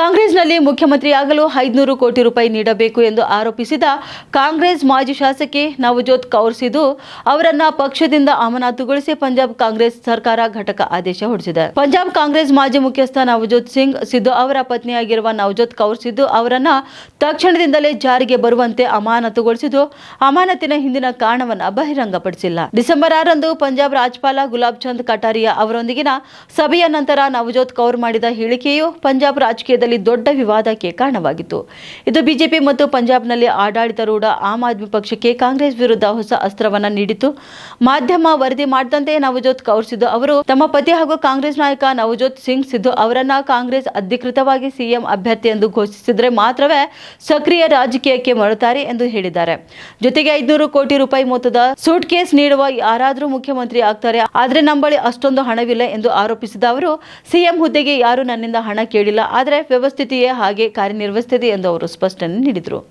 ಕಾಂಗ್ರೆಸ್ನಲ್ಲಿ ಮುಖ್ಯಮಂತ್ರಿಯಾಗಲು 500 ಕೋಟಿ ರೂಪಾಯಿ ನೀಡಬೇಕು ಎಂದು ಆರೋಪಿಸಿದ ಕಾಂಗ್ರೆಸ್ ಮಾಜಿ ಶಾಸಕಿ ನವಜೋತ್ ಕೌರ್ ಸಿಧು ಅವರನ್ನ ಪಕ್ಷದಿಂದ ಅಮಾನತುಗೊಳಿಸಿ ಪಂಜಾಬ್ ಕಾಂಗ್ರೆಸ್ ಸರ್ಕಾರ ಘಟಕ ಆದೇಶ ಹೊರಡಿಸಿದೆ. ಪಂಜಾಬ್ ಕಾಂಗ್ರೆಸ್ ಮಾಜಿ ಮುಖ್ಯಸ್ಥ ನವಜೋತ್ ಸಿಂಗ್ ಸಿಧು ಅವರ ಪತ್ನಿಯಾಗಿರುವ ನವಜೋತ್ ಕೌರ್ ಸಿಧು ಅವರನ್ನ ತಕ್ಷಣದಿಂದಲೇ ಜಾರಿಗೆ ಬರುವಂತೆ ಅಮಾನತುಗೊಳಿಸಿದ್ದು, ಅಮಾನತಿನ ಹಿಂದಿನ ಕಾರಣವನ್ನು ಬಹಿರಂಗಪಡಿಸಿಲ್ಲ. ಡಿಸೆಂಬರ್ 6ರಂದು ಪಂಜಾಬ್ ರಾಜ್ಯಪಾಲ ಗುಲಾಬ್ ಚಂದ್ ಕಟಾರಿಯಾ ಅವರೊಂದಿಗಿನ ಸಭೆಯ ನಂತರ ನವಜೋತ್ ಕೌರ್ ಮಾಡಿದ ಹೇಳಿಕೆಯು ಪಂಜಾಬ್ ರಾಜಕೀಯದಲ್ಲಿ ದೊಡ್ಡ ವಿವಾದಕ್ಕೆ ಕಾರಣವಾಗಿತ್ತು. ಇದು ಬಿಜೆಪಿ ಮತ್ತು ಪಂಜಾಬ್ನಲ್ಲಿ ಆಡಳಿತಾರೂಢ ಆಮ್ ಆದ್ಮಿ ಪಕ್ಷಕ್ಕೆ ಕಾಂಗ್ರೆಸ್ ವಿರುದ್ಧ ಹೊಸ ಅಸ್ತ್ರವನ್ನ ನೀಡಿತು. ಮಾಧ್ಯಮ ವರದಿ ಮಾಡಿದಂತೆ ನವಜೋತ್ ಕೌರ್ ಸಿಧು ಅವರು ತಮ್ಮ ಪತಿ ಹಾಗೂ ಕಾಂಗ್ರೆಸ್ ನಾಯಕ ನವಜೋತ್ ಸಿಂಗ್ ಸಿಧು ಅವರನ್ನ ಕಾಂಗ್ರೆಸ್ ಅಧಿಕೃತವಾಗಿ ಸಿಎಂ ಅಭ್ಯರ್ಥಿ ಎಂದು ಘೋಷಿಸಿದರೆ ಮಾತ್ರವೇ ಸಕ್ರಿಯ ರಾಜಕೀಯಕ್ಕೆ ಮರಳುತ್ತಾರೆ ಎಂದು ಹೇಳಿದ್ದಾರೆ. ಜೊತೆಗೆ 500 ಕೋಟಿ ರೂಪಾಯಿ ಮೊತ್ತದ ಸೂಟ್ ಕೇಸ್ ನೀಡುವ ಯಾರಾದರೂ ಮುಖ್ಯಮಂತ್ರಿ ಆಗ್ತಾರೆ, ಆದ್ರೆ ನಮ್ಮ ಬಳಿ ಅಷ್ಟೊಂದು ಹಣವಿಲ್ಲ ಎಂದು ಆರೋಪಿಸಿದ ಅವರು, ಸಿಎಂ ಹುದ್ದೆಗೆ ಯಾರು ನನ್ನಿಂದ ಹಣ ಕೇಳಿಲ್ಲ, ಆದರೆ ವ್ಯವಸ್ಥೆಯೇ ಹಾಗೆ ಕಾರ್ಯನಿರ್ವಹಿಸುತ್ತದೆ ಎಂದು ಅವರು ಸ್ಪಷ್ಟನೆ ನೀಡಿದರು.